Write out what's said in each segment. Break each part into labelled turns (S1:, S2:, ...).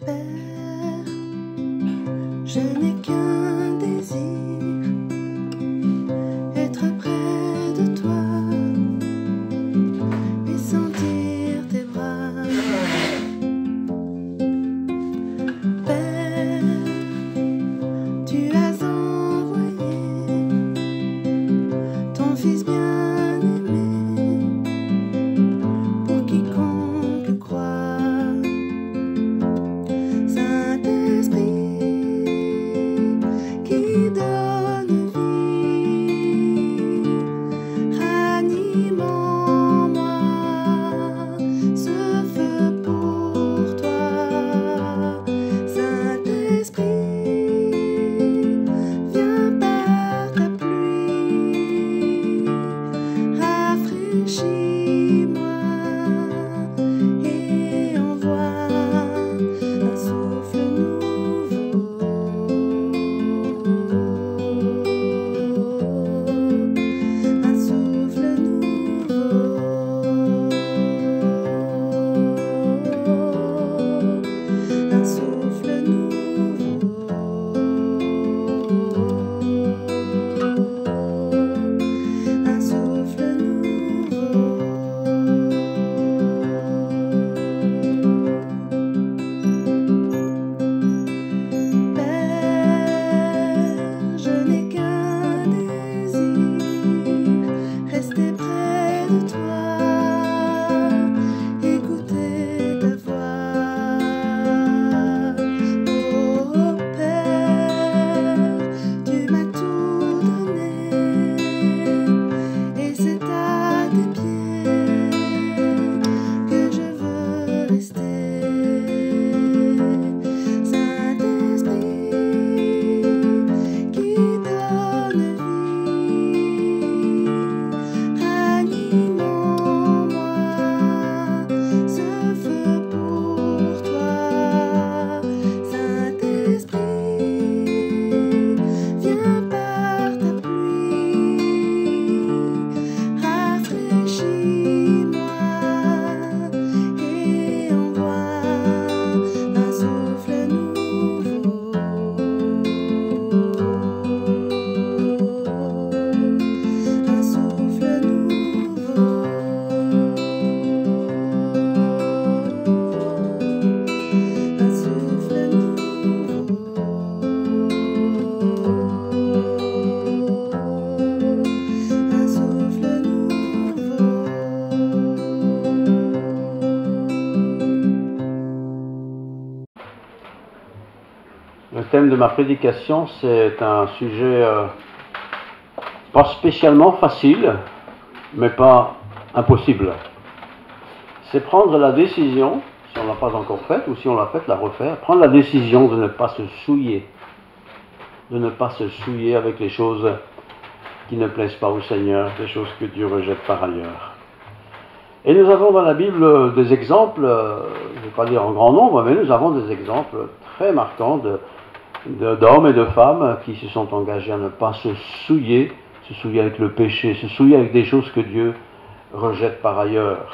S1: Père, je n'ai qu'un désir, être près de toi et sentir tes bras. Père, tu as envoyé ton Fils bien-aimé pour quiconque croit. Qui donne vie, ranime en moi ce feu pour toi. Saint-Esprit, viens par ta pluie, rafraîchis-moi et envoie un souffle nouveau. Un souffle nouveau, un souffle nouveau, un souffle nouveau. Père, je n'ai qu'un désir, rester près de toi, écouter ta voix. Oh Père, tu m'as tout donné et c'est à tes pieds que je veux rester. Saint-Esprit, qui donne vie, ranime en moi ce feu pour toi. Saint-Esprit, viens par ta pluie, rafraîchis-moi et envoie un souffle nouveau, un souffle nouveau, un souffle nouveau, un souffle nouveau.
S2: Le thème de ma prédication, c'est un sujet pas spécialement facile, mais pas impossible. C'est prendre la décision, si on ne l'a pas encore faite, ou si on l'a faite, la refaire, prendre la décision de ne pas se souiller, avec les choses qui ne plaisent pas au Seigneur, des choses que Dieu rejette par ailleurs. Et nous avons dans la Bible des exemples, je ne vais pas dire en grand nombre, mais nous avons des exemples très marquants d'hommes et de femmes qui se sont engagés à ne pas se souiller avec le péché, se souiller avec des choses que Dieu rejette par ailleurs.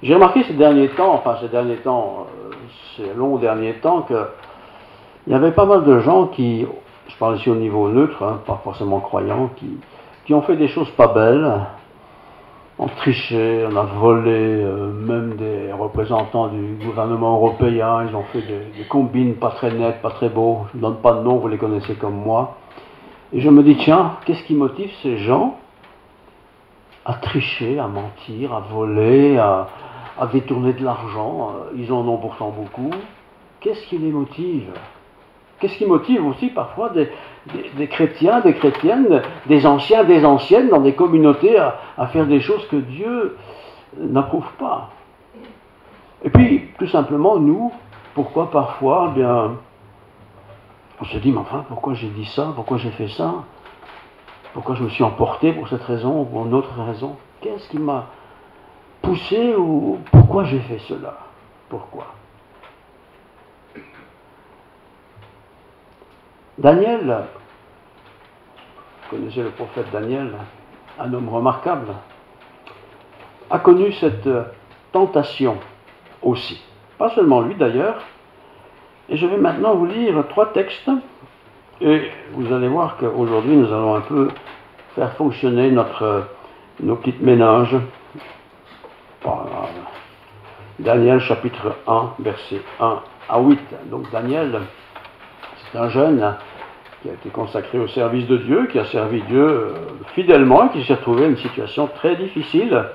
S2: J'ai remarqué ces longs derniers temps, qu'il y avait pas mal de gens qui, je parle ici au niveau neutre, pas forcément croyants, qui ont fait des choses pas belles. On a triché, on a volé, même des représentants du gouvernement européen, ils ont fait des combines pas très nettes, pas très beaux, je ne donne pas de nom, vous les connaissez comme moi. Et je me dis, tiens, qu'est-ce qui motive ces gens à tricher, à mentir, à voler, à détourner de l'argent? Ils en ont pourtant beaucoup. Qu'est-ce qui les motive? Qu'est-ce qui motive aussi parfois des chrétiens, des chrétiennes, des anciens, des anciennes dans des communautés à faire des choses que Dieu n'approuve pas? Et puis, tout simplement, nous, pourquoi parfois, on se dit, mais enfin, pourquoi j'ai dit ça? Pourquoi j'ai fait ça? Pourquoi je me suis emporté pour cette raison ou pour une autre raison? Qu'est-ce qui m'a poussé ou pourquoi j'ai fait cela? Pourquoi? Daniel, vous connaissez le prophète Daniel, un homme remarquable, a connu cette tentation aussi. pas seulement lui d'ailleurs. Et je vais maintenant vous lire 3 textes, et vous allez voir qu'aujourd'hui nous allons un peu faire fonctionner nos petites ménages. Daniel chapitre 1, versets 1 à 8. Donc Daniel, c'est un jeune qui a été consacré au service de Dieu, qui a servi Dieu fidèlement, qui s'est retrouvé dans une situation très difficile.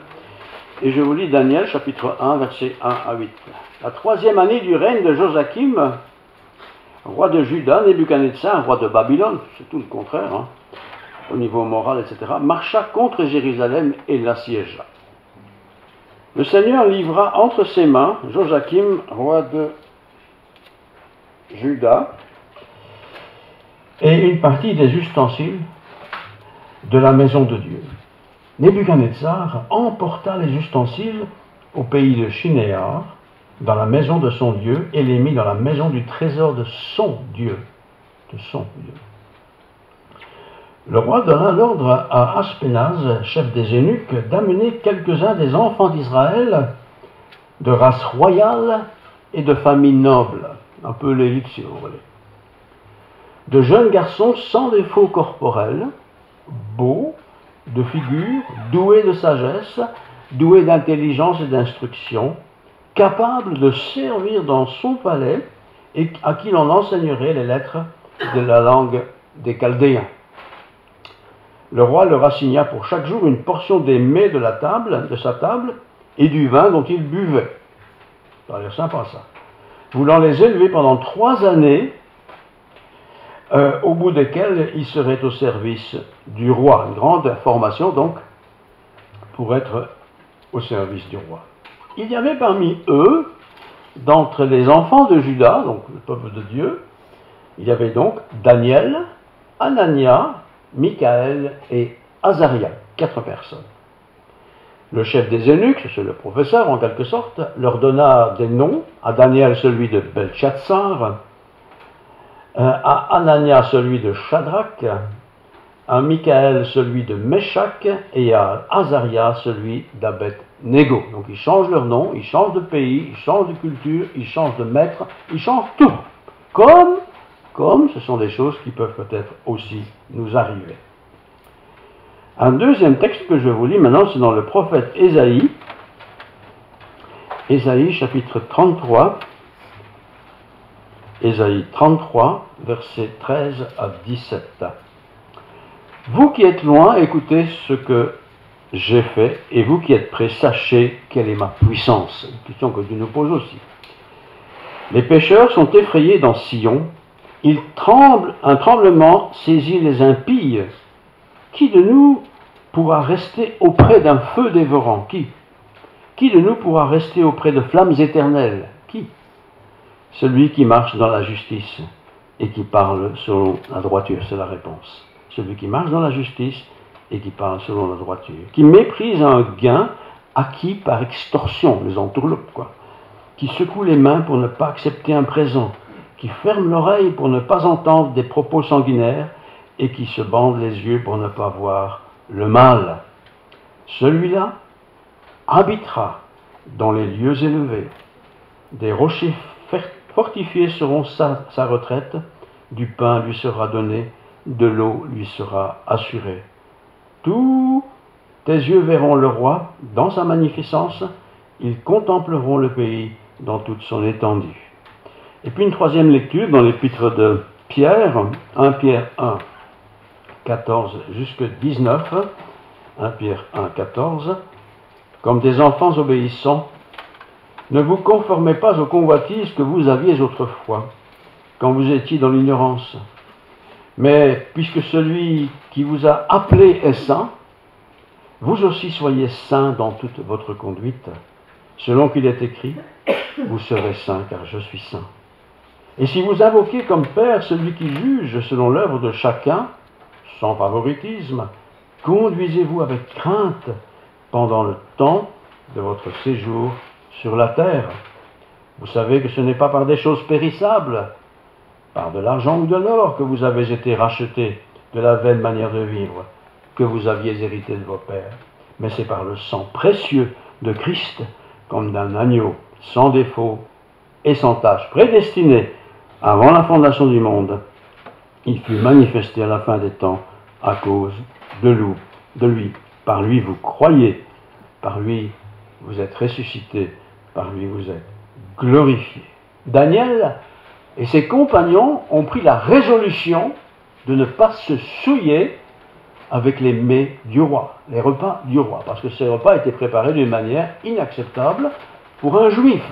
S2: Et je vous lis Daniel chapitre 1, versets 1 à 8. La 3e année du règne de Joachim, roi de Juda, Nebuchadnezzar, roi de Babylone, c'est tout le contraire, hein, au niveau moral, etc., marcha contre Jérusalem et l'assiégea. Le Seigneur livra entre ses mains Joachim, roi de Juda, et une partie des ustensiles de la maison de Dieu. Nebuchadnezzar emporta les ustensiles au pays de Shinéar, dans la maison de son Dieu, et les mit dans la maison du trésor de son Dieu. Le roi donna l'ordre à Aspénaz, chef des eunuques, d'amener quelques-uns des enfants d'Israël, de race royale et de famille noble, un peu l'élite si vous voulez. De jeunes garçons sans défaut corporel, beaux, de figure, doués de sagesse, doués d'intelligence et d'instruction, capables de servir dans son palais et à qui l'on enseignerait les lettres de la langue des Chaldéens. Le roi leur assigna pour chaque jour une portion des mets de sa table, et du vin dont ils buvaient. Ça a l'air sympa ça. Voulant les élever pendant 3 années, au bout desquelles ils seraient au service du roi. Une grande formation donc pour être au service du roi. Il y avait parmi eux, d'entre les enfants de Juda, donc le peuple de Dieu, il y avait donc Daniel, Anania, Michaël et Azaria, 4 personnes. Le chef des eunuques, c'est le professeur en quelque sorte, leur donna des noms, à Daniel celui de Belchatsar, à Anania celui de Shadrach, à Michaël celui de Meshach et à Azaria celui d'Abed-Nego. Donc ils changent leur nom, ils changent de pays, ils changent de culture, ils changent de maître, ils changent tout. Comme ce sont des choses qui peuvent peut-être aussi nous arriver. Un deuxième texte que je vous lis maintenant, c'est dans le prophète Ésaïe. Ésaïe chapitre 33. Ésaïe 33, versets 13 à 17. Vous qui êtes loin, écoutez ce que j'ai fait, et vous qui êtes près, sachez quelle est ma puissance. Une question que Dieu nous pose aussi. Les pécheurs sont effrayés dans Sion, ils tremblent, un tremblement saisit les impies. Qui de nous pourra rester auprès d'un feu dévorant? Qui de nous pourra rester auprès de flammes éternelles? Qui? Celui qui marche dans la justice et qui parle selon la droiture, c'est la réponse. Celui qui marche dans la justice et qui parle selon la droiture. Qui méprise un gain acquis par extorsion, les entourloupes, quoi. Qui secoue les mains pour ne pas accepter un présent. Qui ferme l'oreille pour ne pas entendre des propos sanguinaires et qui se bande les yeux pour ne pas voir le mal. Celui-là habitera dans les lieux élevés. Des rochers fortifiés seront sa retraite, du pain lui sera donné, de l'eau lui sera assurée. Tous tes yeux verront le roi dans sa magnificence, ils contempleront le pays dans toute son étendue. Et puis une troisième lecture dans l'épître de Pierre, 1 Pierre 1, 14 jusqu'à 19, 1 Pierre 1, 14, comme des enfants obéissants, ne vous conformez pas aux convoitises que vous aviez autrefois, quand vous étiez dans l'ignorance. Mais puisque celui qui vous a appelé est saint, vous aussi soyez saints dans toute votre conduite, selon qu'il est écrit, vous serez saints car je suis saint. Et si vous invoquez comme Père celui qui juge selon l'œuvre de chacun, sans favoritisme, conduisez-vous avec crainte pendant le temps de votre séjour sur la terre. Vous savez que ce n'est pas par des choses périssables, par de l'argent ou de l'or que vous avez été rachetés de la vaine manière de vivre que vous aviez hérité de vos pères, mais c'est par le sang précieux de Christ, comme d'un agneau, sans défaut et sans tache, prédestiné avant la fondation du monde, il fut manifesté à la fin des temps à cause de lui. Par lui vous croyez, par lui vous êtes ressuscité, par lui vous êtes glorifié. Daniel et ses compagnons ont pris la résolution de ne pas se souiller avec les mets du roi, les repas du roi, parce que ces repas étaient préparés d'une manière inacceptable pour un juif.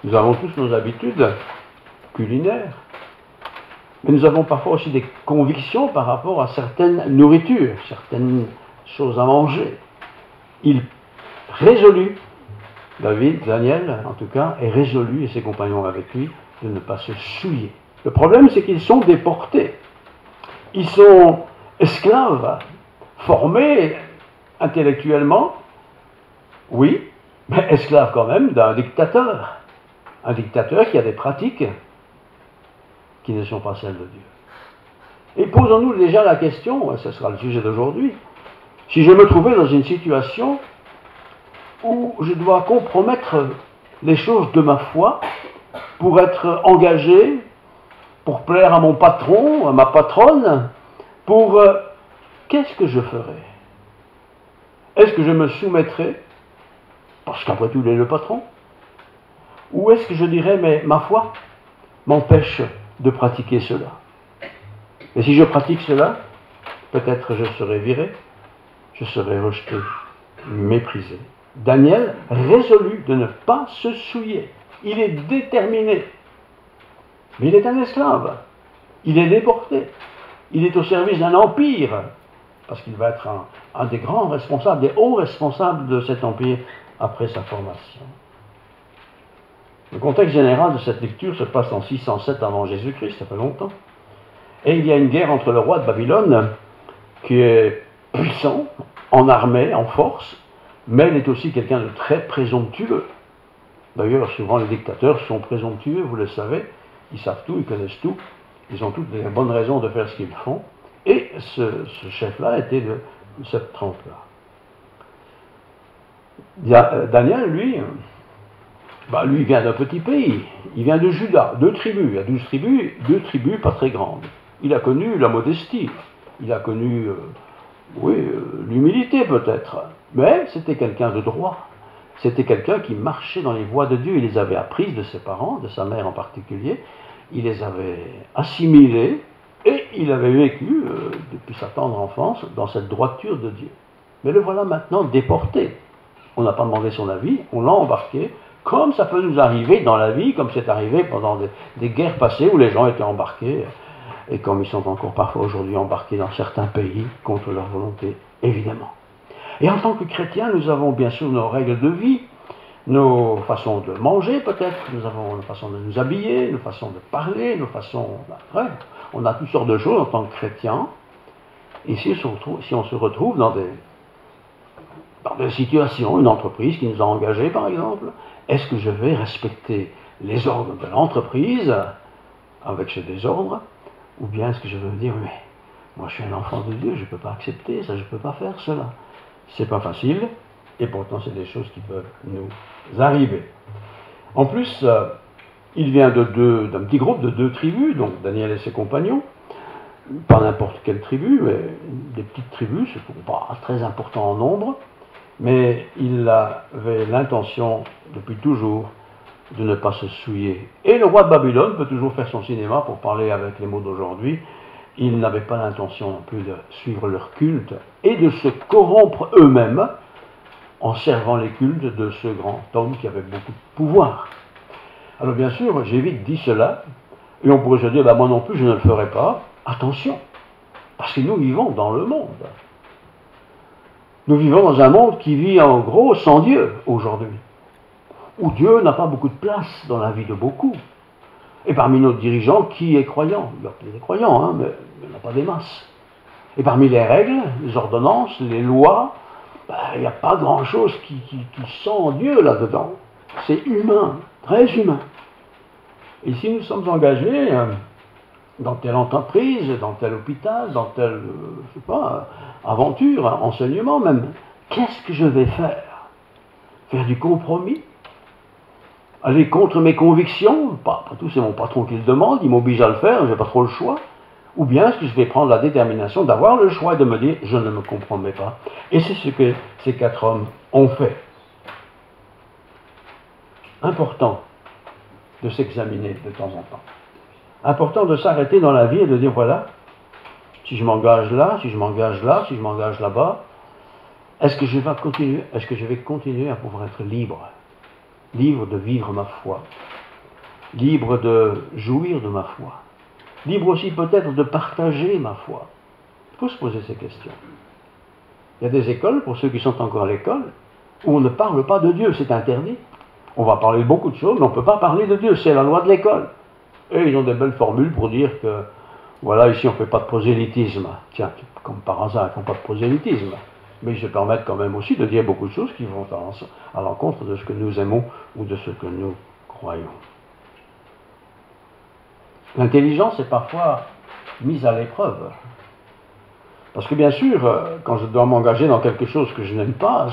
S2: Nous avons tous nos habitudes culinaires, mais nous avons parfois aussi des convictions par rapport à certaines nourritures, certaines choses à manger. Il résolut, Daniel en tout cas, est résolu, et ses compagnons avec lui, de ne pas se souiller. Le problème, c'est qu'ils sont déportés. Ils sont esclaves, formés intellectuellement, oui, mais esclaves quand même d'un dictateur. Un dictateur qui a des pratiques qui ne sont pas celles de Dieu. Et posons-nous déjà la question, et ce sera le sujet d'aujourd'hui, si je me trouvais dans une situation où je dois compromettre les choses de ma foi pour être engagé, pour plaire à mon patron, à ma patronne, pour... qu'est-ce que je ferais? Est-ce que je me soumettrais, parce qu'après tout il est le patron? Ou est-ce que je dirais, mais ma foi m'empêche de pratiquer cela? Et si je pratique cela, peut-être je serai viré, je serai rejeté, méprisé. Daniel résolut de ne pas se souiller. Il est déterminé. Mais il est un esclave. Il est déporté. Il est au service d'un empire, parce qu'il va être un des grands responsables, des hauts responsables de cet empire après sa formation. Le contexte général de cette lecture se passe en 607 avant Jésus-Christ, ça fait longtemps. Et il y a une guerre entre le roi de Babylone, qui est puissant, en armée, en force, mais il est aussi quelqu'un de très présomptueux. D'ailleurs, souvent les dictateurs sont présomptueux, vous le savez, ils savent tout, ils connaissent tout, ils ont toutes les bonnes raisons de faire ce qu'ils font, et ce chef-là était de cette trempe-là. Daniel, lui vient d'un petit pays, il vient de Juda, 2 tribus, il y a 12 tribus, 2 tribus pas très grandes. Il a connu la modestie, il a connu, l'humilité peut-être, mais c'était quelqu'un de droit. C'était quelqu'un qui marchait dans les voies de Dieu. Il les avait apprises de ses parents, de sa mère en particulier. Il les avait assimilées et il avait vécu, depuis sa tendre enfance, dans cette droiture de Dieu. Mais le voilà maintenant déporté. On n'a pas demandé son avis, on l'a embarqué, comme ça peut nous arriver dans la vie, comme c'est arrivé pendant des guerres passées où les gens étaient embarqués, et comme ils sont encore parfois aujourd'hui embarqués dans certains pays, contre leur volonté, évidemment. Et en tant que chrétiens, nous avons bien sûr nos règles de vie, nos façons de manger peut-être, nous avons nos façons de nous habiller, nos façons de parler, nos façons... Bref, on a toutes sortes de choses en tant que chrétiens. Et si on se retrouve dans des situations, une entreprise qui nous a engagés par exemple, est-ce que je vais respecter les ordres de l'entreprise avec ce désordre, ou bien est-ce que je vais me dire, mais moi je suis un enfant de Dieu, je ne peux pas accepter ça, je ne peux pas faire cela. C'est pas facile, et pourtant c'est des choses qui peuvent nous arriver. En plus, il vient d'un petit groupe de 2 tribus, donc Daniel et ses compagnons, pas n'importe quelle tribu, mais des petites tribus, ce n'est pas très important en nombre, mais il avait l'intention, depuis toujours, de ne pas se souiller. Et le roi de Babylone peut toujours faire son cinéma, pour parler avec les mots d'aujourd'hui. Ils n'avaient pas l'intention non plus de suivre leur culte et de se corrompre eux-mêmes en servant les cultes de ce grand homme qui avait beaucoup de pouvoir. Alors bien sûr, j'ai vite dit cela, et on pourrait se dire, moi non plus je ne le ferai pas. Attention, parce que nous vivons dans le monde. Nous vivons dans un monde qui vit en gros sans Dieu aujourd'hui, où Dieu n'a pas beaucoup de place dans la vie de beaucoup. Et parmi nos dirigeants, qui est croyant? Il y a des croyants, mais il n'y en a pas des masses. Et parmi les règles, les ordonnances, les lois, il n'y a pas grand-chose qui sent Dieu là-dedans. C'est humain, très humain. Et si nous sommes engagés dans telle entreprise, dans tel hôpital, dans telle, aventure, enseignement même, qu'est-ce que je vais faire? Faire du compromis? aller contre mes convictions, après tout c'est mon patron qui le demande, il m'oblige à le faire, je n'ai pas trop le choix, ou bien est-ce que je vais prendre la détermination d'avoir le choix et de me dire je ne me compromets pas. Et c'est ce que ces 4 hommes ont fait. Important de s'examiner de temps en temps. Important de s'arrêter dans la vie et de dire voilà, si je m'engage là, si je m'engage là, si je m'engage là-bas, est-ce que je vais continuer à pouvoir être libre? Libre de vivre ma foi, libre de jouir de ma foi, libre aussi peut-être de partager ma foi. Il faut se poser ces questions. Il y a des écoles, pour ceux qui sont encore à l'école, où on ne parle pas de Dieu, c'est interdit. On va parler de beaucoup de choses, mais on ne peut pas parler de Dieu, c'est la loi de l'école. Et ils ont des belles formules pour dire que, voilà, ici on ne fait pas de prosélytisme. Tiens, comme par hasard, ils ne font pas de prosélytisme. Mais ils se permettent quand même aussi de dire beaucoup de choses qui vont à l'encontre de ce que nous aimons ou de ce que nous croyons. L'intelligence est parfois mise à l'épreuve. Parce que bien sûr, quand je dois m'engager dans quelque chose que je n'aime pas,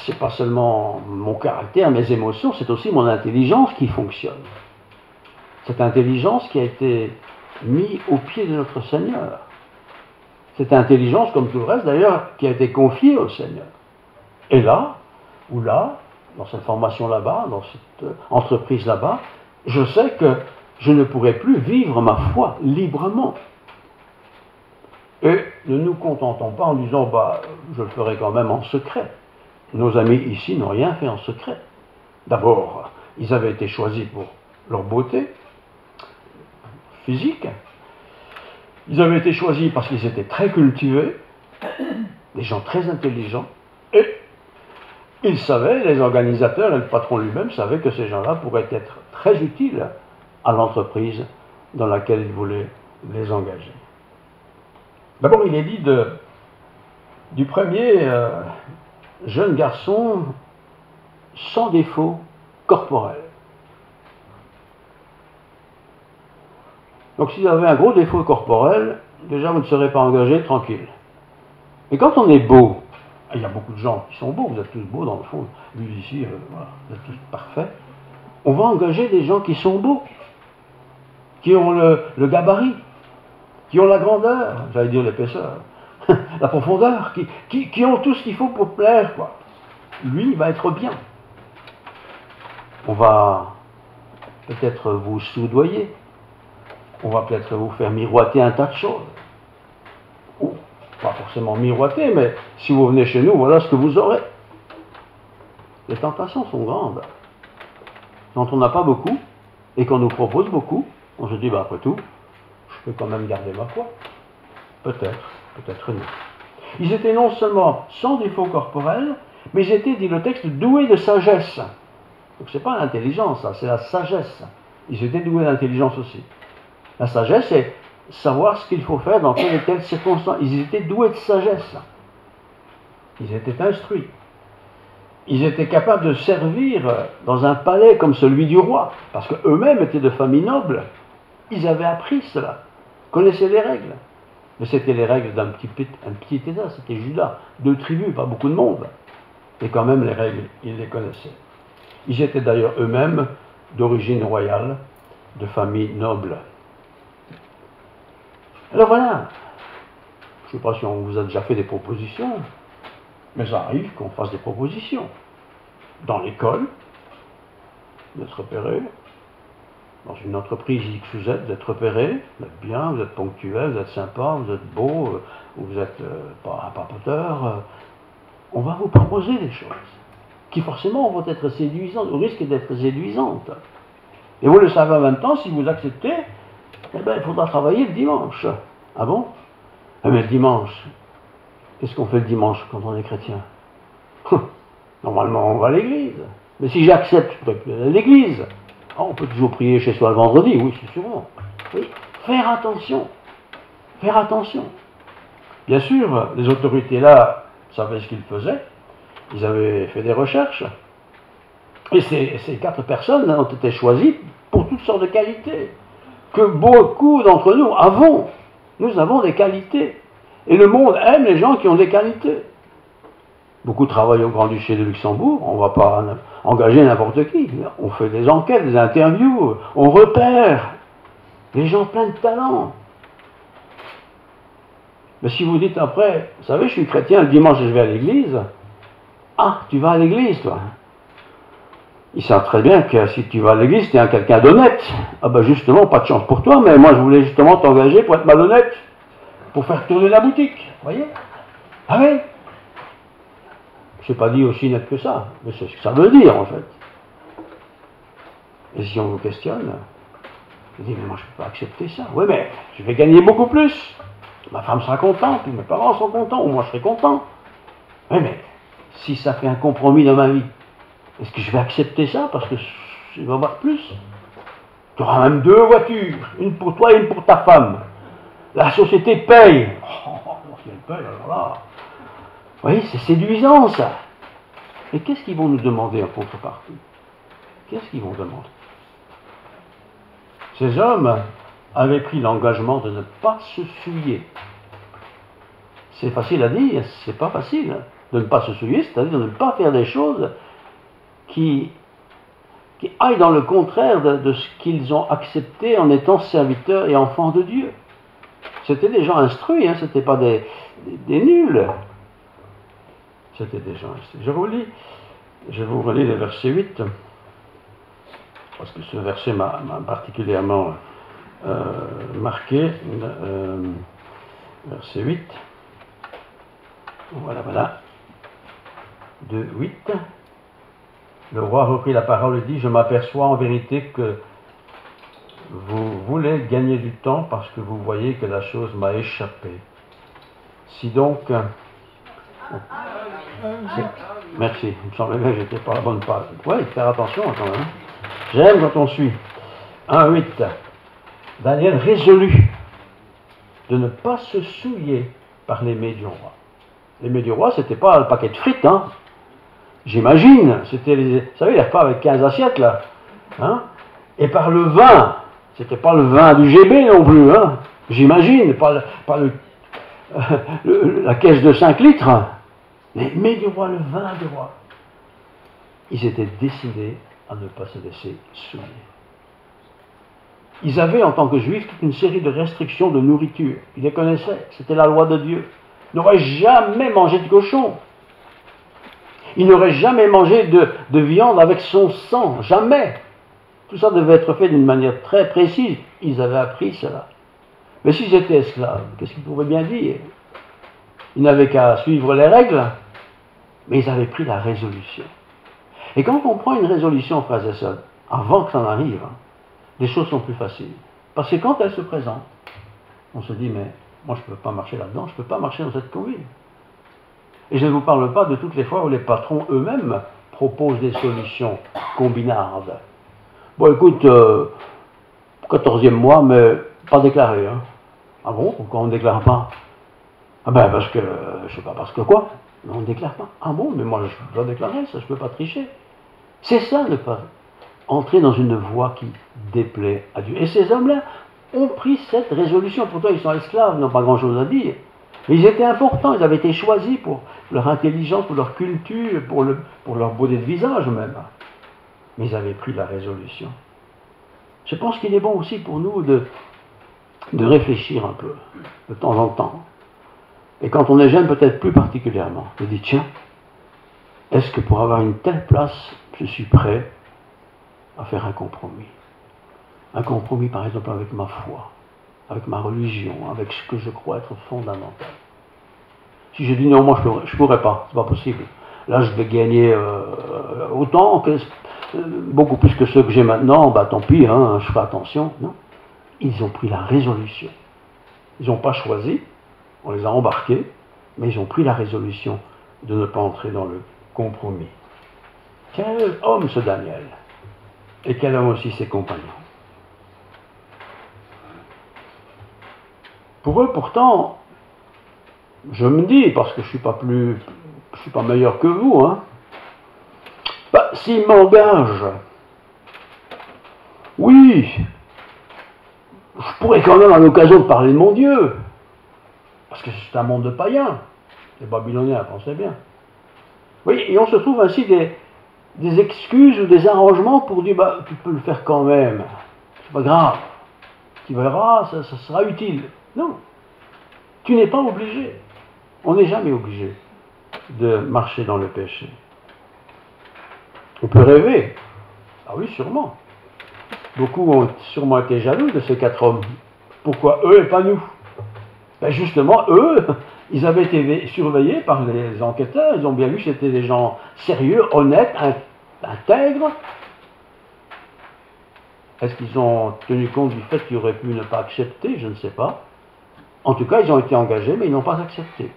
S2: c'est pas seulement mon caractère, mes émotions, c'est aussi mon intelligence qui fonctionne. Cette intelligence qui a été mise au pied de notre Seigneur. Cette intelligence, comme tout le reste d'ailleurs, qui a été confiée au Seigneur. Et là, ou là, dans cette formation là-bas, dans cette entreprise là-bas, je sais que je ne pourrai plus vivre ma foi librement. Et ne nous contentons pas en disant, bah, je le ferai quand même en secret. Nos amis ici n'ont rien fait en secret. D'abord, ils avaient été choisis pour leur beauté physique. Ils avaient été choisis parce qu'ils étaient très cultivés, des gens très intelligents, et ils savaient, les organisateurs et le patron lui-même savaient que ces gens-là pourraient être très utiles à l'entreprise dans laquelle ils voulaient les engager. D'abord, il est dit du premier jeune garçon sans défaut corporel. Donc s'il avait un gros défaut corporel, déjà vous ne serez pas engagé tranquille. Et quand on est beau, il y a beaucoup de gens qui sont beaux, vous êtes tous beaux dans le fond, lui ici, voilà, vous êtes tous parfaits, on va engager des gens qui sont beaux, qui ont le gabarit, qui ont la grandeur, j'allais dire l'épaisseur, la profondeur, qui ont tout ce qu'il faut pour plaire, quoi. Lui, il va être bien. On va peut-être vous soudoyer. On va peut-être vous faire miroiter un tas de choses. Ou, pas forcément miroiter, mais si vous venez chez nous, voilà ce que vous aurez. Les tentations sont grandes. Quand on n'a pas beaucoup, et qu'on nous propose beaucoup, on se dit, bah, après tout, je peux quand même garder ma foi. Peut-être, peut-être non. Ils étaient non seulement sans défaut corporel, mais ils étaient, dit le texte, doués de sagesse. Donc c'est pas l'intelligence, ça, c'est la sagesse. Ils étaient doués d'intelligence aussi. La sagesse, c'est savoir ce qu'il faut faire dans telle et telle circonstance. Ils étaient doués de sagesse. Ils étaient instruits. Ils étaient capables de servir dans un palais comme celui du roi, parce qu'eux-mêmes étaient de famille noble. Ils avaient appris cela, connaissaient les règles. Mais c'était les règles d'un petit État, c'était Juda, 2 tribus, pas beaucoup de monde. Et quand même, les règles, ils les connaissaient. Ils étaient d'ailleurs eux-mêmes d'origine royale, de famille noble. Alors voilà, je ne sais pas si on vous a déjà fait des propositions, mais ça arrive qu'on fasse des propositions. Dans l'école, vous êtes repéré. Dans une entreprise X ou Z, vous êtes repéré, vous êtes bien, vous êtes ponctuel, vous êtes sympa, vous êtes beau, vous êtes pas un papoteur. On va vous proposer des choses qui forcément vont être séduisantes, au risque d'être séduisantes. Et vous le savez en même temps, si vous acceptez, eh bien, il faudra travailler le dimanche. Ah bon? Mais le dimanche, qu'est-ce qu'on fait le dimanche quand on est chrétien? Normalement, on va à l'église. Mais si j'accepte, je ne pourrais plus aller à l'église. Ah, on peut toujours prier chez soi le vendredi, oui, c'est sûrement. Oui, faire attention. Faire attention. Bien sûr, les autorités là savaient ce qu'ils faisaient. Ils avaient fait des recherches. Et ces 4 personnes ont été choisies pour toutes sortes de qualités. Que beaucoup d'entre nous avons. Nous avons des qualités. Et le monde aime les gens qui ont des qualités. Beaucoup travaillent au Grand-Duché de Luxembourg, on ne va pas engager n'importe qui. On fait des enquêtes, des interviews, on repère les gens pleins de talent. Mais si vous dites après, vous savez, je suis chrétien, le dimanche je vais à l'église. Ah, tu vas à l'église, toi? Ils savent très bien que si tu vas à l'église, tu es quelqu'un d'honnête. Ah ben justement, pas de chance pour toi, mais moi je voulais justement t'engager pour être malhonnête, pour faire tourner la boutique, vous voyez? Ah oui? Je n'ai pas dit aussi net que ça, mais c'est ce que ça veut dire en fait. Et si on vous questionne, je dis, mais moi je ne peux pas accepter ça. Oui, mais je vais gagner beaucoup plus. Ma femme sera contente, ou mes parents seront contents, ou moi je serai content. Oui, mais si ça fait un compromis dans ma vie, est-ce que je vais accepter ça parce que je vais avoir plus? Tu auras même 2 voitures, une pour toi et une pour ta femme. La société paye. Oh, si elle paye, alors là. Vous voyez, c'est séduisant ça. Et qu'est-ce qu'ils vont nous demander en contrepartie? Qu'est-ce qu'ils vont demander? Ces hommes avaient pris l'engagement de ne pas se souiller. C'est facile à dire, c'est pas facile. De ne pas se souiller, c'est-à-dire de ne pas faire des choses qui aillent dans le contraire de ce qu'ils ont accepté en étant serviteurs et enfants de Dieu. C'était des gens instruits, hein, ce n'étaient pas des nuls. C'était des gens instruits. Je vous relis le verset 8, parce que ce verset m'a particulièrement marqué. Verset 8. Voilà. 2:8. Le roi reprit la parole et dit, je m'aperçois en vérité que vous voulez gagner du temps parce que vous voyez que la chose m'a échappé. Si donc... Merci, il me semblait que j'étais pas à la bonne page. Oui, faire attention quand même. J'aime quand on suit. 1:8. Daniel résolut de ne pas se souiller par les mets du roi. Les mets du roi, c'était pas le paquet de frites, hein. J'imagine, c'était, vous savez, les repas avec 15 assiettes, là. Hein? Et par le vin, c'était pas le vin du GB non plus, hein. J'imagine, pas la caisse de 5 litres. Les mets du roi, le vin du roi. Ils étaient décidés à ne pas se laisser souiller. Ils avaient, en tant que juifs, toute une série de restrictions de nourriture. Ils les connaissaient, c'était la loi de Dieu. Ils n'auraient jamais mangé de cochon. Ils n'auraient jamais mangé de viande avec son sang, jamais. Tout ça devait être fait d'une manière très précise. Ils avaient appris cela. Mais s'ils étaient esclaves, qu'est-ce qu'ils pouvaient bien dire? Ils n'avaient qu'à suivre les règles, mais ils avaient pris la résolution. Et quand on prend une résolution, frères et sœurs, avant que ça n'arrive, les choses sont plus faciles. Parce que quand elles se présentent, on se dit, mais moi je ne peux pas marcher là-dedans, je ne peux pas marcher dans cette conduite. Et je ne vous parle pas de toutes les fois où les patrons eux-mêmes proposent des solutions combinardes. Bon, écoute, 14e mois, mais pas déclaré. Hein. Ah bon? Pourquoi on ne déclare pas? Ah ben parce que, je sais pas, parce que quoi? On ne déclare pas. Ah bon? Mais moi je dois déclarer ça, je ne peux pas tricher. C'est ça, ne pas entrer dans une voie qui déplaît à Dieu. Et ces hommes-là ont pris cette résolution. Pourtant, ils sont esclaves, ils n'ont pas grand-chose à dire. Mais ils étaient importants, ils avaient été choisis pour leur intelligence, pour leur culture, pour leur beauté de visage même. Mais ils avaient pris la résolution. Je pense qu'il est bon aussi pour nous de réfléchir un peu, de temps en temps. Et quand on est jeune, peut-être plus particulièrement, de dire, tiens, est-ce que pour avoir une telle place, je suis prêt à faire un compromis? Un compromis, par exemple, avec ma foi, avec ma religion, avec ce que je crois être fondamental. Si je dis non, moi je ne pourrais pas, c'est pas possible. Là, je vais gagner autant, beaucoup plus que ceux que j'ai maintenant, bah tant pis, hein, je ferai attention. Non, ils ont pris la résolution. Ils n'ont pas choisi, on les a embarqués, mais ils ont pris la résolution de ne pas entrer dans le compromis. Quel homme ce Daniel! Et quel homme aussi ses compagnons. Pour eux, pourtant, je me dis, parce que je suis pas meilleur que vous, hein, bah, s'ils m'engagent, oui, je pourrais quand même à l'occasion de parler de mon Dieu, parce que c'est un monde de païens, les Babyloniens, pensez bien. Oui, et on se trouve ainsi des excuses ou des arrangements pour dire, bah, tu peux le faire quand même, c'est pas grave, tu verras, ça sera utile. Non, tu n'es pas obligé. On n'est jamais obligé de marcher dans le péché. On peut rêver. Ah oui, sûrement. Beaucoup ont sûrement été jaloux de ces 4 hommes. Pourquoi eux et pas nous? Ben justement, eux, ils avaient été surveillés par les enquêteurs. Ils ont bien vu que c'était des gens sérieux, honnêtes, intègres. Est-ce qu'ils ont tenu compte du fait qu'ils auraient pu ne pas accepter? Je ne sais pas. En tout cas, ils ont été engagés, mais ils n'ont pas accepté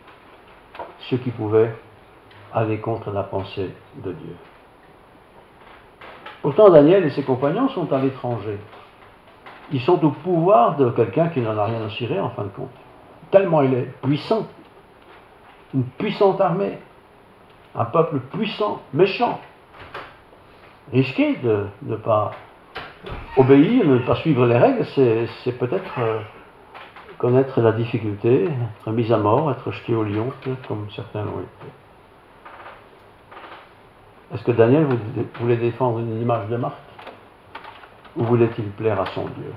S2: ce qui pouvait aller contre la pensée de Dieu. Pourtant, Daniel et ses compagnons sont à l'étranger. Ils sont au pouvoir de quelqu'un qui n'en a rien à cirer, en fin de compte. Tellement il est puissant. Une puissante armée. Un peuple puissant, méchant. Risqué de ne pas obéir, de ne pas suivre les règles, c'est peut-être connaître la difficulté, être mis à mort, être jeté au lion, comme certains l'ont été. Est-ce que Daniel voulait défendre une image de marque? Ou voulait-il plaire à son Dieu?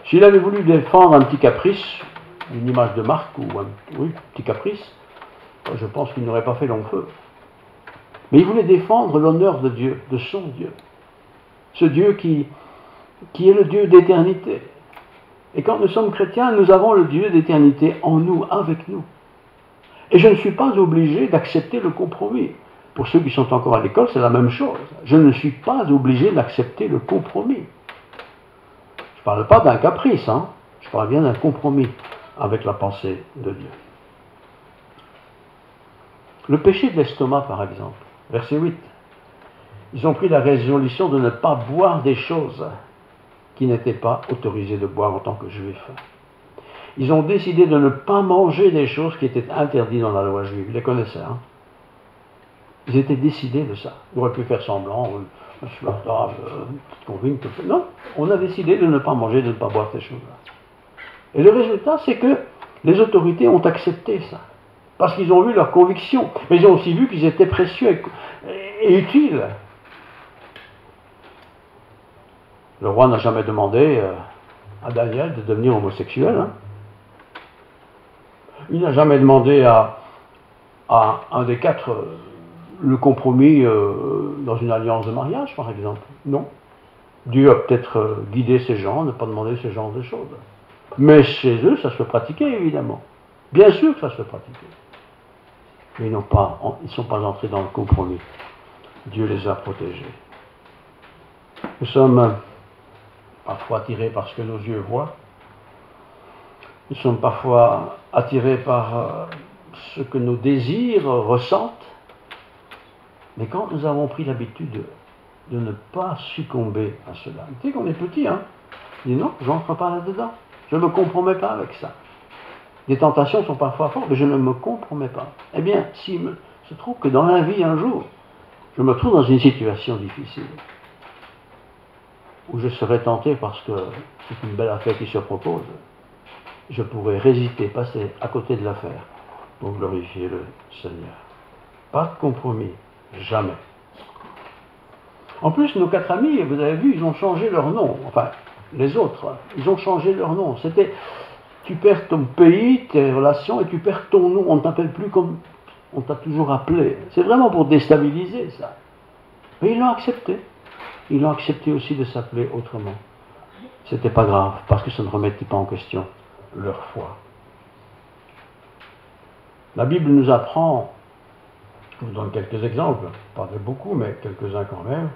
S2: S'il avait voulu défendre un petit caprice, une image de marque, ou un petit caprice, je pense qu'il n'aurait pas fait long feu. Mais il voulait défendre l'honneur de Dieu, de son Dieu. Ce Dieu qui est le Dieu d'éternité. Et quand nous sommes chrétiens, nous avons le Dieu d'éternité en nous, avec nous. Et je ne suis pas obligé d'accepter le compromis. Pour ceux qui sont encore à l'école, c'est la même chose. Je ne suis pas obligé d'accepter le compromis. Je ne parle pas d'un caprice, hein. Je parle bien d'un compromis avec la pensée de Dieu. Le péché de l'estomac, par exemple, verset 8. Ils ont pris la résolution de ne pas boire des choses qui n'étaient pas autorisées de boire en tant que juifs. Ils ont décidé de ne pas manger des choses qui étaient interdites dans la loi juive. Ils les connaissaient, hein. Ils étaient décidés de ça. Ils auraient pu faire semblant, non, on a décidé de ne pas manger, de ne pas boire ces choses-là. Et le résultat, c'est que les autorités ont accepté ça. Parce qu'ils ont vu leur conviction. Mais ils ont aussi vu qu'ils étaient précieux et utiles. Le roi n'a jamais demandé à Daniel de devenir homosexuel. Hein. Il n'a jamais demandé à un des 4 le compromis dans une alliance de mariage, par exemple. Non. Dieu a peut-être guidé ces gens, ne pas demander ce genre de choses. Mais chez eux, ça se pratiquait, évidemment. Bien sûr que ça se pratiquait. Mais ils ne sont pas entrés dans le compromis. Dieu les a protégés. Nous sommes parfois attirés par ce que nos yeux voient. Nous sommes parfois attirés par ce que nos désirs ressentent. Mais quand nous avons pris l'habitude de ne pas succomber à cela, tu sais qu'on est petit, hein, on dit non, je n'entre pas là-dedans, je ne me compromets pas avec ça. Les tentations sont parfois fortes, mais je ne me compromets pas. Eh bien, s'il se trouve que dans la vie, un jour, je me trouve dans une situation difficile, où je serai tenté parce que c'est une belle affaire qui se propose, je pourrais résister, passer à côté de l'affaire pour glorifier le Seigneur. Pas de compromis. Jamais. En plus, nos 4 amis, vous avez vu, ils ont changé leur nom. Enfin, les autres, ils ont changé leur nom. C'était, tu perds ton pays, tes relations, et tu perds ton nom. On ne t'appelle plus comme on t'a toujours appelé. C'est vraiment pour déstabiliser ça. Mais ils l'ont accepté. Ils l'ont accepté aussi de s'appeler autrement. C'était pas grave, parce que ça ne remettait pas en question leur foi. La Bible nous apprend, je vous donne quelques exemples, pas de beaucoup, mais quelques-uns quand même.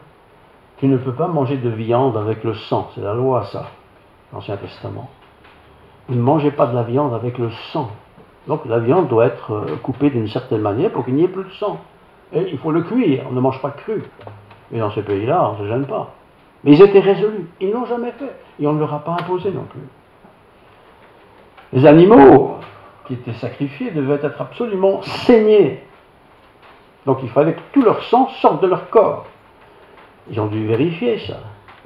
S2: Tu ne peux pas manger de viande avec le sang, c'est la loi ça, l'Ancien Testament. Vous ne mangez pas de la viande avec le sang. Donc la viande doit être coupée d'une certaine manière pour qu'il n'y ait plus de sang. Et il faut le cuire, on ne mange pas cru. Et dans ce pays-là, on ne se gêne pas. Mais ils étaient résolus, ils ne l'ont jamais fait. Et on ne leur a pas imposé non plus. Les animaux qui étaient sacrifiés devaient être absolument saignés. Donc il fallait que tout leur sang sorte de leur corps. Ils ont dû vérifier ça.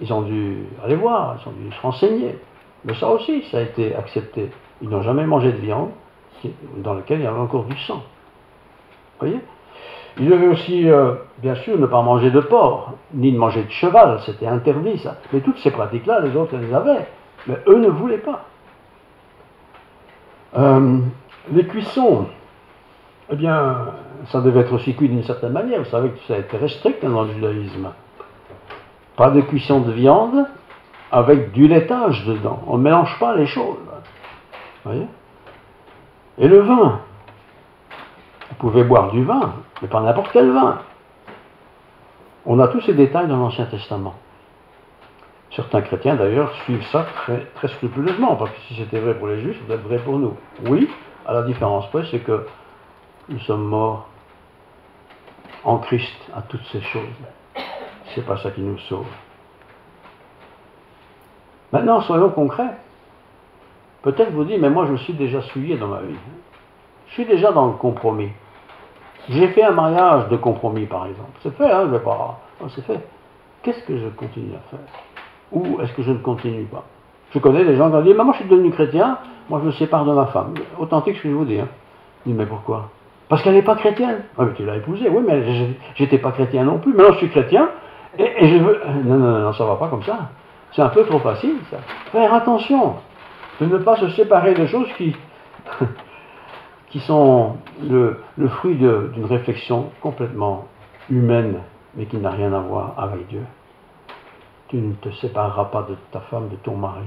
S2: Ils ont dû aller voir, ils ont dû se renseigner. Mais ça aussi, ça a été accepté. Ils n'ont jamais mangé de viande dans laquelle il y avait encore du sang. Vous voyez ? Ils devaient aussi, bien sûr, ne pas manger de porc, ni de manger de cheval, c'était interdit ça. Mais toutes ces pratiques-là, les autres les avaient, mais eux ne voulaient pas. Les cuissons, eh bien, ça devait être aussi cuit d'une certaine manière. Vous savez que ça a été restrict dans le judaïsme. Pas de cuisson de viande avec du laitage dedans. On ne mélange pas les choses. Vous voyez? Et le vin. Vous pouvez boire du vin, mais pas n'importe quel vin. On a tous ces détails dans l'Ancien Testament. Certains chrétiens, d'ailleurs, suivent ça très, très scrupuleusement, parce que si c'était vrai pour les Juifs, ça doit être vrai pour nous. Oui, à la différence près, c'est que nous sommes morts en Christ à toutes ces choses. C'est pas ça qui nous sauve. Maintenant, soyons concrets. Peut-être vous dites, mais moi je me suis déjà souillé dans ma vie. Je suis déjà dans le compromis. J'ai fait un mariage de compromis, par exemple. C'est fait, hein, je vais pas... c'est fait. Qu'est-ce que je continue à faire? Ou est-ce que je ne continue pas? Je connais des gens qui ont dit, moi je suis devenu chrétien, moi je me sépare de ma femme. Authentique ce que je vous dis. Hein. Je dis, mais pourquoi? Parce qu'elle n'est pas chrétienne. Ah, mais tu l'as épousée, oui, mais j'étais pas chrétien non plus. Maintenant je suis chrétien, et je veux... Non, ça va pas comme ça. C'est un peu trop facile, ça. Faire attention de ne pas se séparer de choses qui sont le fruit d'une réflexion complètement humaine, mais qui n'a rien à voir avec Dieu. Tu ne te sépareras pas de ta femme, de ton mari.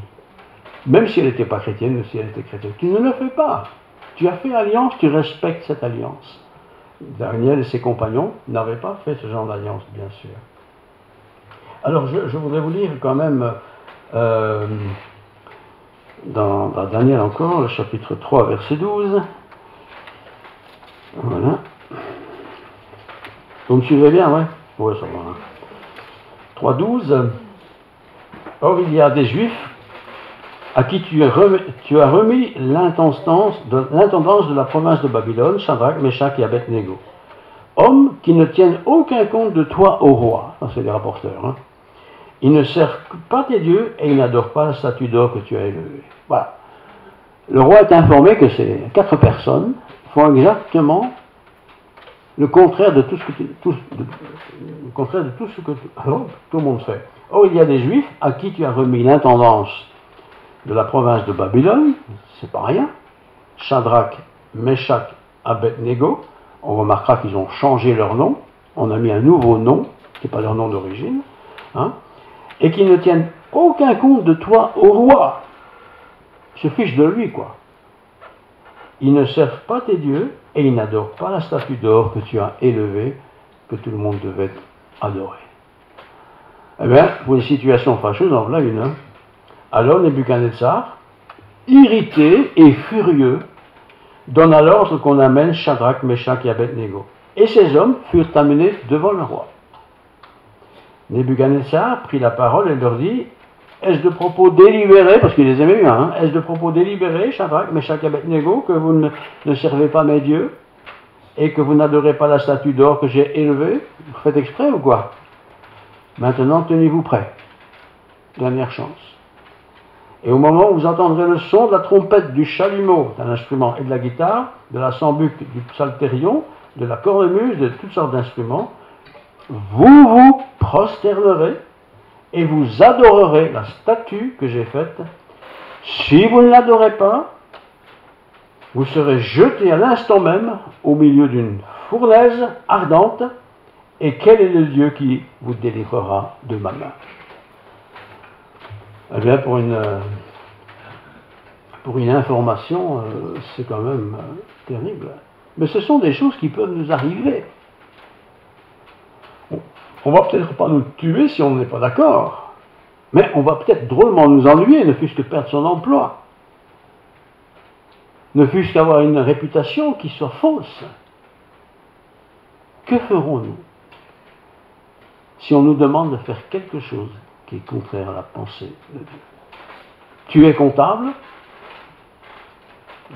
S2: Même si elle n'était pas chrétienne ou si elle était chrétienne. Tu ne le fais pas. Tu as fait alliance, tu respectes cette alliance. Daniel et ses compagnons n'avaient pas fait ce genre d'alliance, bien sûr. Alors, je voudrais vous lire quand même, dans Daniel encore, le chapitre 3, verset 12. Voilà. Vous me suivez bien, ouais? Oui, ça va. 3.12. Or, il y a des Juifs à qui tu as remis l'intendance de la province de Babylone, Shadrach, Meshach et Abednego. Hommes qui ne tiennent aucun compte de toi au roi. Ça, c'est les rapporteurs. Hein. Ils ne servent pas tes dieux et ils n'adorent pas la statue d'or que tu as élevée. Voilà. Le roi est informé que ces 4 personnes font exactement le contraire de tout ce que tout le monde fait. Or, il y a des Juifs à qui tu as remis l'intendance de la province de Babylone, c'est pas rien. Shadrach, Meshach, Abednego. On remarquera qu'ils ont changé leur nom. On a mis un nouveau nom, qui n'est pas leur nom d'origine. Hein, et qui ne tiennent aucun compte de toi au roi. Ils se fichent de lui, quoi. Ils ne servent pas tes dieux et ils n'adorent pas la statue d'or que tu as élevée, que tout le monde devait adorer. Eh bien, pour une situation fâcheuse, en voilà une. Hein. Alors Nebuchadnezzar, irrité et furieux, donne alors ce qu'on amène Shadrach, Meshach et Abednego. Et ces hommes furent amenés devant le roi. Nebuchadnezzar prit la parole et leur dit, est-ce de propos délibéré, parce qu'il les aimait bien, hein, est-ce de propos délibéré, Shadrach, Meshach et Abednego, que vous ne servez pas mes dieux, et que vous n'adorez pas la statue d'or que j'ai élevée? Vous faites exprès ou quoi? Maintenant, tenez-vous prêts. Dernière chance. Et au moment où vous entendrez le son de la trompette, du chalumeau, d'un instrument, et de la guitare, de la sambuc, du psalterion, de la cornemuse, de toutes sortes d'instruments, vous vous prosternerez et vous adorerez la statue que j'ai faite. Si vous ne l'adorez pas, vous serez jeté à l'instant même au milieu d'une fournaise ardente, et quel est le Dieu qui vous délivrera de ma main? Eh bien, pour une information, c'est quand même terrible. Mais ce sont des choses qui peuvent nous arriver. On va peut-être pas nous tuer si on n'est pas d'accord, mais on va peut-être drôlement nous ennuyer, ne fût-ce que perdre son emploi, ne fût-ce qu'avoir une réputation qui soit fausse. Que ferons-nous si on nous demande de faire quelque chose qui est contraire à la pensée de Dieu? Tu es comptable,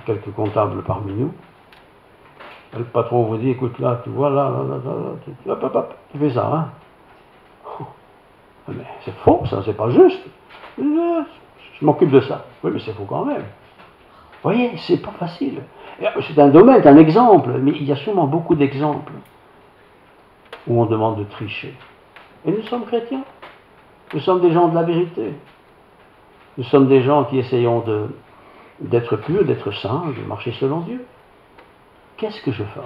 S2: quelques comptables parmi nous, le patron vous dit, écoute là, tu vois là, tu fais ça, hein? Mais c'est faux, ça, c'est pas juste. Je m'occupe de ça. Oui, mais c'est faux quand même. Vous voyez, c'est pas facile. C'est un domaine, un exemple, mais il y a sûrement beaucoup d'exemples. où on demande de tricher. Et nous sommes chrétiens. Nous sommes des gens de la vérité. Nous sommes des gens qui essayons d'être purs, d'être saints, de marcher selon Dieu. Qu'est-ce que je ferai?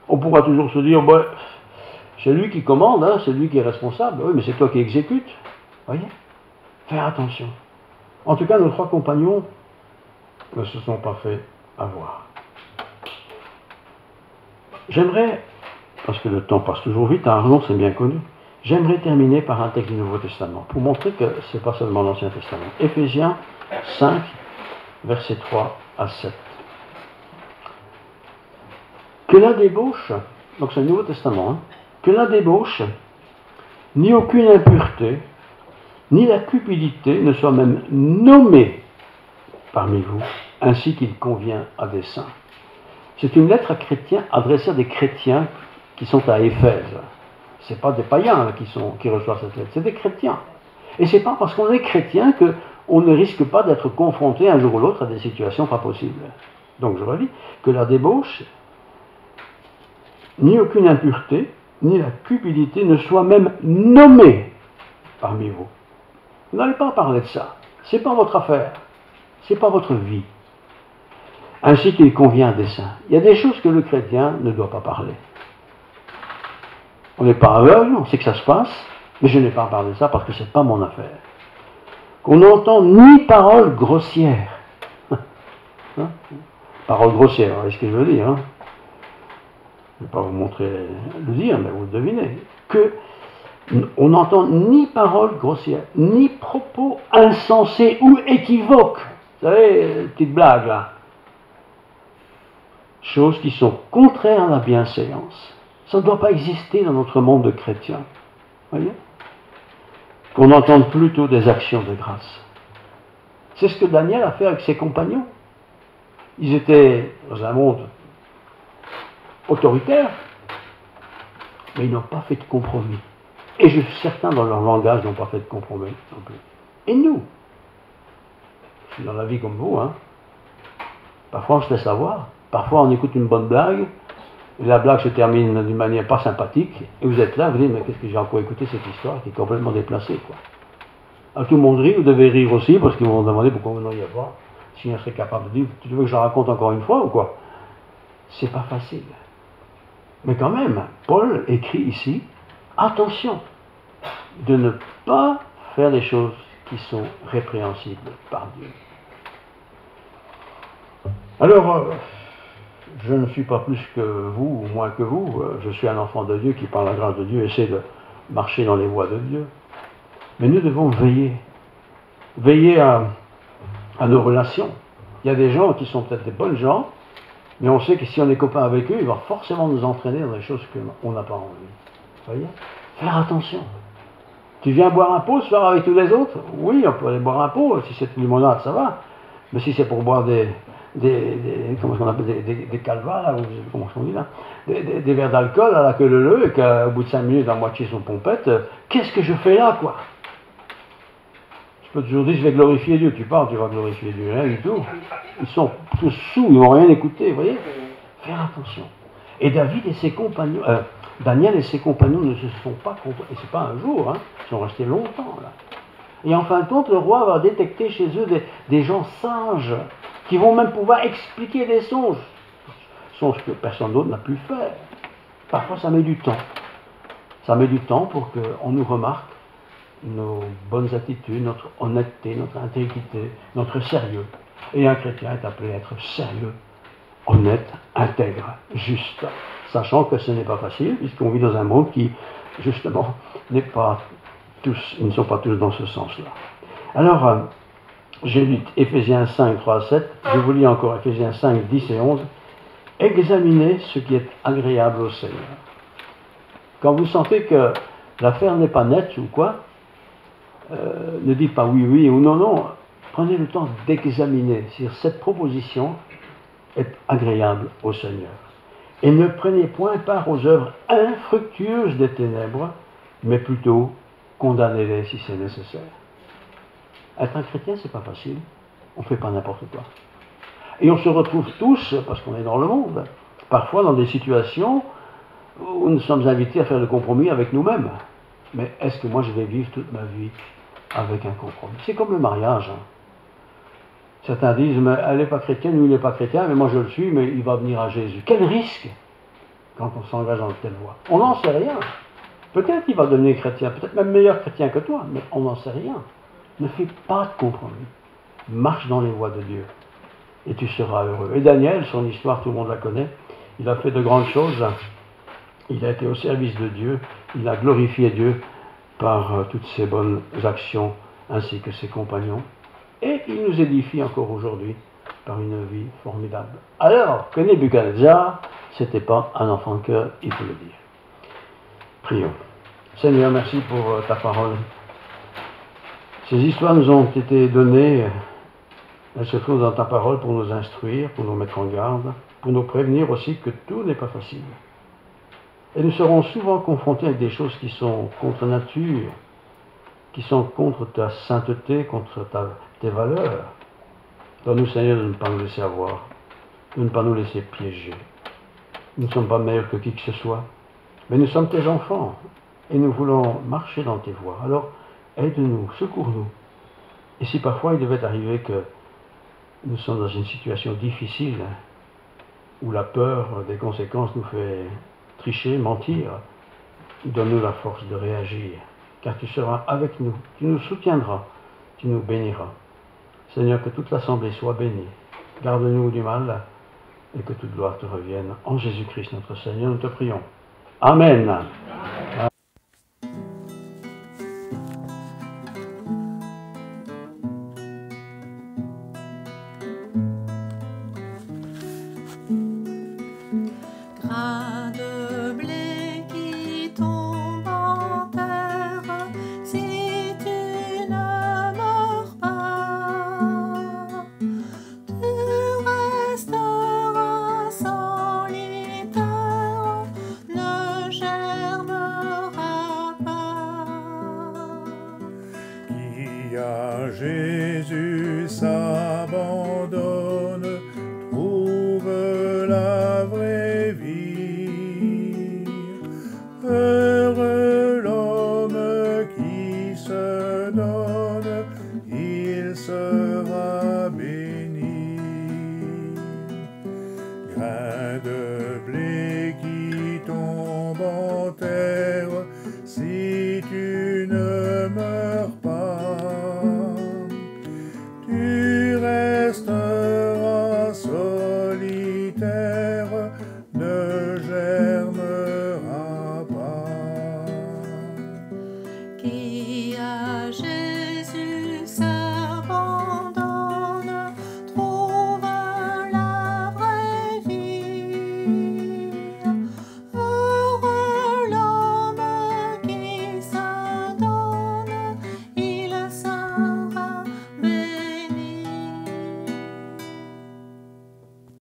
S2: On pourra toujours se dire, bah, c'est lui qui commande, hein, c'est lui qui est responsable. Oui, mais c'est toi qui exécutes. Voyez? Faire attention. En tout cas, nos 3 compagnons ne se sont pas fait avoir. J'aimerais, parce que le temps passe toujours vite, Arnaud, c'est bien connu, j'aimerais terminer par un texte du Nouveau Testament, pour montrer que ce n'est pas seulement l'Ancien Testament. Éphésiens 5, versets 3 à 7. Que la débauche, donc c'est le Nouveau Testament, hein, que la débauche, ni aucune impureté, ni la cupidité ne soient même nommées parmi vous, ainsi qu'il convient à des saints. C'est une lettre à chrétiens, adressée à des chrétiens qui sont à Éphèse. Ce n'est pas des païens là, qui reçoivent cette lettre, c'est des chrétiens. Et ce n'est pas parce qu'on est chrétien qu'on ne risque pas d'être confronté un jour ou l'autre à des situations pas possibles. Donc je redis, que la débauche, ni aucune impureté, ni la cupidité ne soient même nommées parmi vous. Vous n'allez pas parler de ça. Ce n'est pas votre affaire. Ce n'est pas votre vie. Ainsi qu'il convient des saints. Il y a des choses que le chrétien ne doit pas parler. On n'est pas aveugle, on sait que ça se passe, mais je n'ai pas parlé de ça parce que ce n'est pas mon affaire. Qu'on n'entend ni parole grossière. Hein? Parole grossière, vous voyez ce que je veux dire, hein? Je ne vais pas vous montrer le dire, mais vous le devinez. Que on n'entend ni parole grossière, ni propos insensés ou équivoques. Vous savez, petite blague là. Choses qui sont contraires à la bienséance. Ça ne doit pas exister dans notre monde de chrétiens. Voyez? Qu'on entende plutôt des actions de grâce. C'est ce que Daniel a fait avec ses compagnons. Ils étaient dans un monde autoritaire, mais ils n'ont pas fait de compromis. Et je suis certain dans leur langage, ils n'ont pas fait de compromis non plus. Et nous, je suis dans la vie comme vous, hein. Parfois on se laisse avoir, parfois on écoute une bonne blague, et la blague se termine d'une manière pas sympathique, et vous êtes là, vous dites, mais qu'est-ce que j'ai encore écouté cette histoire qui est complètement déplacée, quoi. Alors tout le monde rit, vous devez rire aussi, parce qu'ils vont demander pourquoi vous n'auriez pas, si on serait capable de dire, tu veux que je la raconte encore une fois ou quoi? C'est pas facile. Mais quand même, Paul écrit ici, attention de ne pas faire des choses qui sont répréhensibles par Dieu. Alors, je ne suis pas plus que vous, ou moins que vous, je suis un enfant de Dieu qui, par la grâce de Dieu, essaie de marcher dans les voies de Dieu. Mais nous devons veiller à nos relations. Il y a des gens qui sont peut-être des bonnes gens, mais on sait que si on est copain avec eux, il va forcément nous entraîner dans des choses qu'on n'a pas envie. Vous voyez? Faire attention. Tu viens boire un pot ce soir avec tous les autres? Oui, on peut aller boire un pot. Si c'est une limonade, ça va. Mais si c'est pour boire comment on appelle, des calvas, là, comment on dit là, des verres d'alcool à la queue leu, et qu'au bout de 5 minutes, la moitié sont pompettes, qu'est-ce que je fais là, quoi? Je peux toujours dire, je vais glorifier Dieu. Tu parles, tu vas glorifier Dieu, rien du tout. Ils sont tous sous, ils vont rien écouter, vous voyez? Faire attention. Et David et ses compagnons, Daniel et ses compagnons ne se sont pas compris, et c'est pas un jour, hein, ils sont restés longtemps là. Et en fin de compte, le roi va détecter chez eux des gens sages, qui vont même pouvoir expliquer des songes que personne d'autre n'a pu faire. Parfois ça met du temps. Ça met du temps pour qu'on nous remarque nos bonnes attitudes, notre honnêteté, notre intégrité, notre sérieux. Et un chrétien est appelé à être sérieux, honnête, intègre, juste, sachant que ce n'est pas facile, puisqu'on vit dans un monde qui, justement, ils ne sont pas tous dans ce sens-là. Alors, j'ai lu Éphésiens 5, 3 à 7, je vous lis encore Éphésiens 5, 10 et 11. Examinez ce qui est agréable au Seigneur. Quand vous sentez que l'affaire n'est pas nette ou quoi, ne dites pas oui, oui ou non, non. Prenez le temps d'examiner si cette proposition est agréable au Seigneur. Et ne prenez point part aux œuvres infructueuses des ténèbres, mais plutôt condamnez-les si c'est nécessaire. Être un chrétien, c'est pas facile. On ne fait pas n'importe quoi. Et on se retrouve tous, parce qu'on est dans le monde, parfois dans des situations où nous sommes invités à faire le compromis avec nous-mêmes. Mais est-ce que moi je vais vivre toute ma vie avec un compromis? C'est comme le mariage. Hein. Certains disent, mais elle n'est pas chrétienne, lui il n'est pas chrétien, mais moi je le suis, mais il va venir à Jésus. Quel risque quand on s'engage dans telle voie? On n'en sait rien. Peut-être qu'il va devenir chrétien, peut-être même meilleur chrétien que toi, mais on n'en sait rien. Ne fais pas de compromis. Marche dans les voies de Dieu et tu seras heureux. Et Daniel, son histoire, tout le monde la connaît, il a fait de grandes choses. Il a été au service de Dieu, il a glorifié Dieu par toutes ses bonnes actions ainsi que ses compagnons. Et il nous édifie encore aujourd'hui par une vie formidable. Alors que Nebuchadnezzar, c'était pas un enfant de cœur, il faut le dire. Prions. Seigneur, merci pour ta parole. Ces histoires nous ont été données, elles se trouvent dans ta parole pour nous instruire, pour nous mettre en garde, pour nous prévenir aussi que tout n'est pas facile. Et nous serons souvent confrontés avec des choses qui sont contre nature, qui sont contre ta sainteté, contre tes valeurs. Donne-nous, Seigneur, de ne pas nous laisser avoir, de ne pas nous laisser piéger. Nous ne sommes pas meilleurs que qui que ce soit, mais nous sommes tes enfants, et nous voulons marcher dans tes voies. Alors, aide-nous, secours-nous. Et si parfois il devait arriver que nous sommes dans une situation difficile, où la peur des conséquences nous fait tricher, mentir, donne-nous la force de réagir, car tu seras avec nous, tu nous soutiendras, tu nous béniras. Seigneur, que toute l'assemblée soit bénie, garde-nous du mal, et que toute gloire te revienne. En Jésus-Christ notre Seigneur, nous te prions. Amen.
S1: Grain de blé qui tombe en terre, si tu ne meurs pas, tu resteras solitaire, ne germeras pas.
S3: Qui à Jésus s'abandonne, trouve la vraie vie. Heureux l'homme qui se donne, il sera béni. Grain de blé qui tombe en terre,